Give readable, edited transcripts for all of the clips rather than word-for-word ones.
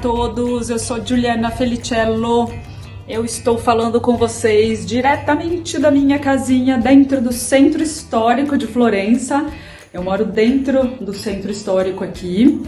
todos, eu sou Juliana Felicello. Eu estou falando com vocês diretamente da minha casinha dentro do Centro Histórico de Florença. Eu moro dentro do Centro Histórico aqui,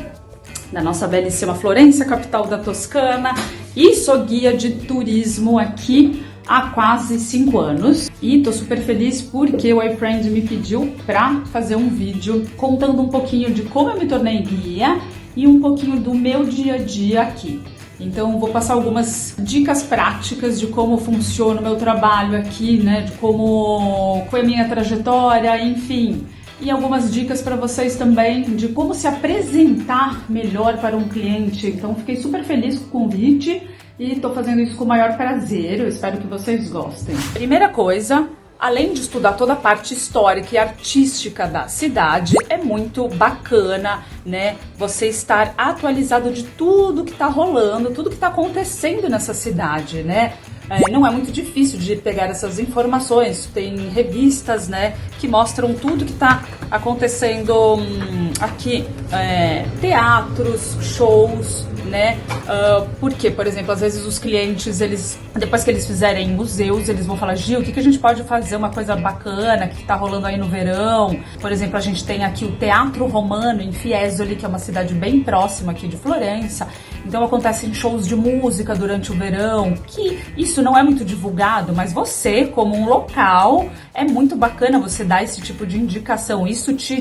da nossa belíssima Florença, capital da Toscana, e sou guia de turismo aqui há quase 5 anos. E tô super feliz porque o iFriend me pediu para fazer um vídeo contando um pouquinho de como eu me tornei guia e um pouquinho do meu dia a dia aqui. Então vou passar algumas dicas práticas de como funciona o meu trabalho aqui, né? De como foi a minha trajetória, enfim. E algumas dicas para vocês também de como se apresentar melhor para um cliente. Então fiquei super feliz com o convite e estou fazendo isso com o maior prazer. Eu espero que vocês gostem. Primeira coisa, além de estudar toda a parte histórica e artística da cidade, é muito bacana, né, você estar atualizado de tudo que tá rolando, tudo que tá acontecendo nessa cidade, né? Não é muito difícil de pegar essas informações, tem revistas, né, que mostram tudo que tá acontecendo aqui, teatros, shows, né? Porque, por exemplo, às vezes os clientes, depois que eles fizerem museus, eles vão falar: Gil, o que a gente pode fazer uma coisa bacana, que tá rolando aí no verão? Por exemplo, a gente tem aqui o Teatro Romano em Fiesole, que é uma cidade bem próxima aqui de Florença. Então acontecem shows de música durante o verão, que isso não é muito divulgado, mas você, como um local, é muito bacana você dar esse tipo de indicação. Isso te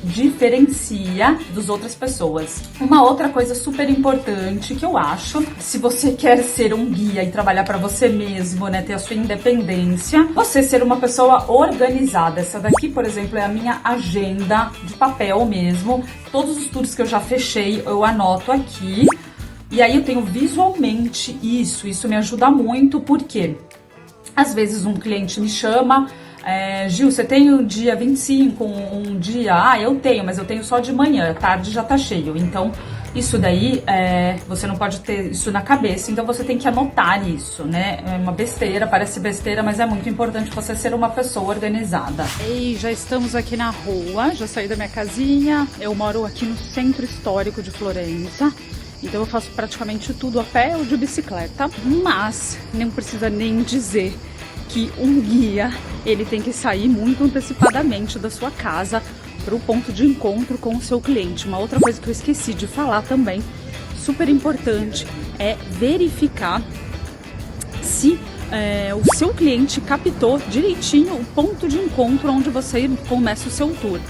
diferencia das outras pessoas. Uma outra coisa super importante que eu acho, se você quer ser um guia e trabalhar para você mesmo, né, ter a sua independência, você ser uma pessoa organizada. Essa daqui, por exemplo, é a minha agenda de papel mesmo. Todos os tours que eu já fechei, eu anoto aqui. E aí eu tenho visualmente isso me ajuda muito, porque às vezes um cliente me chama: Gil, você tem o dia 25, um dia? Eu tenho, mas eu tenho só de manhã, tarde já tá cheio. Então isso daí, você não pode ter isso na cabeça, então você tem que anotar isso, né? É uma besteira, parece besteira, mas é muito importante você ser uma pessoa organizada. E já estamos aqui na rua, já saí da minha casinha, eu moro aqui no Centro Histórico de Florença. Então eu faço praticamente tudo a pé ou de bicicleta, mas não precisa nem dizer que um guia, ele tem que sair muito antecipadamente da sua casa para o ponto de encontro com o seu cliente. Uma outra coisa que eu esqueci de falar também, super importante, é verificar se o seu cliente captou direitinho o ponto de encontro onde você começa o seu tour.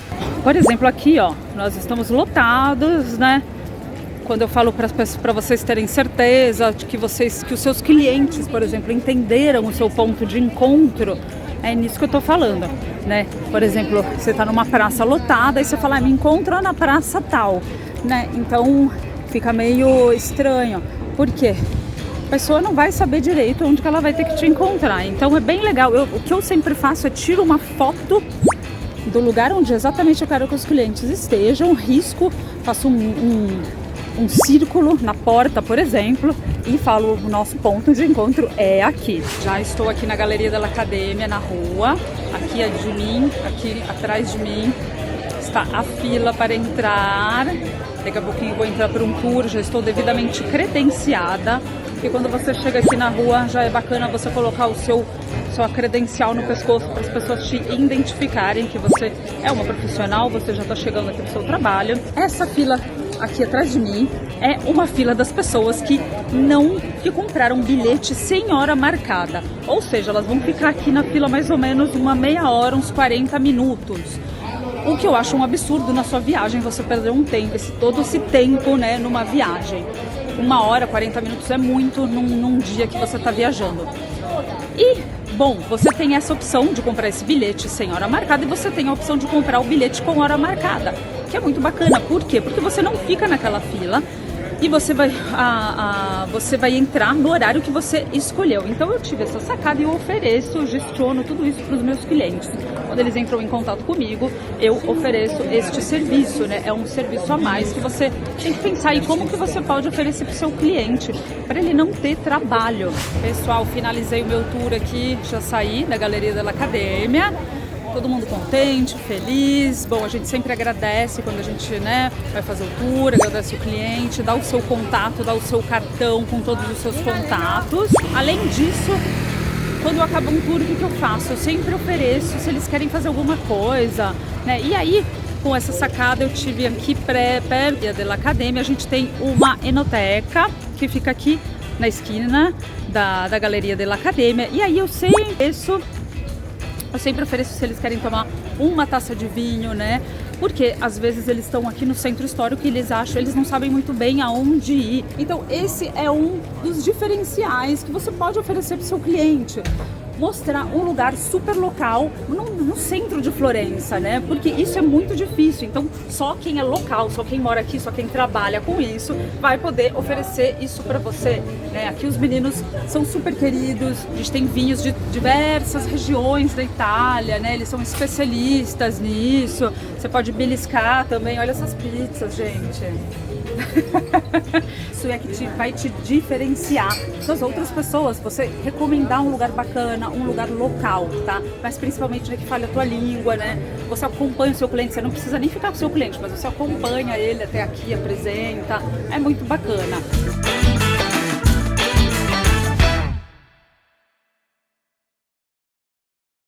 Por exemplo, aqui, ó, nós estamos lotados, né? Quando eu falo para vocês terem certeza de que os seus clientes, por exemplo, entenderam o seu ponto de encontro, é nisso que eu tô falando, né? Por exemplo, você tá numa praça lotada e você fala: me encontra na praça tal, né? Então fica meio estranho. Por quê? A pessoa não vai saber direito onde que ela vai ter que te encontrar. Então é bem legal. O que eu sempre faço é tiro uma foto do lugar onde exatamente eu quero que os clientes estejam, risco, faço um círculo na porta, por exemplo, e falo: o nosso ponto de encontro é aqui. Já estou aqui na Galeria dell'Accademia, na rua. Aqui é de mim, aqui atrás de mim está a fila para entrar. Daqui a pouquinho eu vou entrar para um tour, já estou devidamente credenciada. Porque quando você chega aqui na rua, já é bacana você colocar sua credencial no pescoço para as pessoas te identificarem que você é uma profissional, você já está chegando aqui no seu trabalho. Essa fila aqui atrás de mim é uma fila das pessoas que compraram bilhete sem hora marcada. Ou seja, elas vão ficar aqui na fila mais ou menos uma meia hora, uns 40 minutos. O que eu acho um absurdo na sua viagem, você perder todo esse tempo, né, numa viagem. 1 hora, 40 minutos é muito num dia que você está viajando. E, bom, você tem essa opção de comprar esse bilhete sem hora marcada e você tem a opção de comprar o bilhete com hora marcada, que é muito bacana. Por quê? Porque você não fica naquela fila e você vai entrar no horário que você escolheu. Então eu tive essa sacada e eu gestiono tudo isso para os meus clientes. Quando eles entram em contato comigo, eu ofereço este serviço, né? É um serviço a mais que você tem que pensar em como que você pode oferecer para o seu cliente, para ele não ter trabalho. Pessoal, finalizei o meu tour aqui, já saí da Galeria dell'Accademia. Todo mundo contente, feliz. Bom, a gente sempre agradece quando a gente, né, vai fazer o tour, agradece o cliente, dá o seu contato, dá o seu cartão com todos os seus contatos. Além disso, quando eu acabo um tour, o que eu faço? Eu sempre ofereço se eles querem fazer alguma coisa, né? E aí, com essa sacada, eu tive aqui perto da Academia, a gente tem uma enoteca que fica aqui na esquina da Galeria da Academia. E aí eu sempre ofereço se eles querem tomar uma taça de vinho, né? Porque às vezes eles estão aqui no centro histórico e eles não sabem muito bem aonde ir. Então esse é um dos diferenciais que você pode oferecer para o seu cliente. Mostrar um lugar super local no centro de Florença, né? Porque isso é muito difícil. Então, só quem é local, só quem mora aqui, só quem trabalha com isso, vai poder oferecer isso para você, né? Aqui os meninos são super queridos. A gente tem vinhos de diversas regiões da Itália, né? Eles são especialistas nisso. Você pode beliscar também. Olha essas pizzas, gente. Isso é que vai te diferenciar das outras pessoas. Você recomendar um lugar bacana, um lugar local, tá? Mas principalmente que fale a tua língua, né? Você acompanha o seu cliente, você não precisa nem ficar com o seu cliente, mas você acompanha ele até aqui, apresenta. É muito bacana.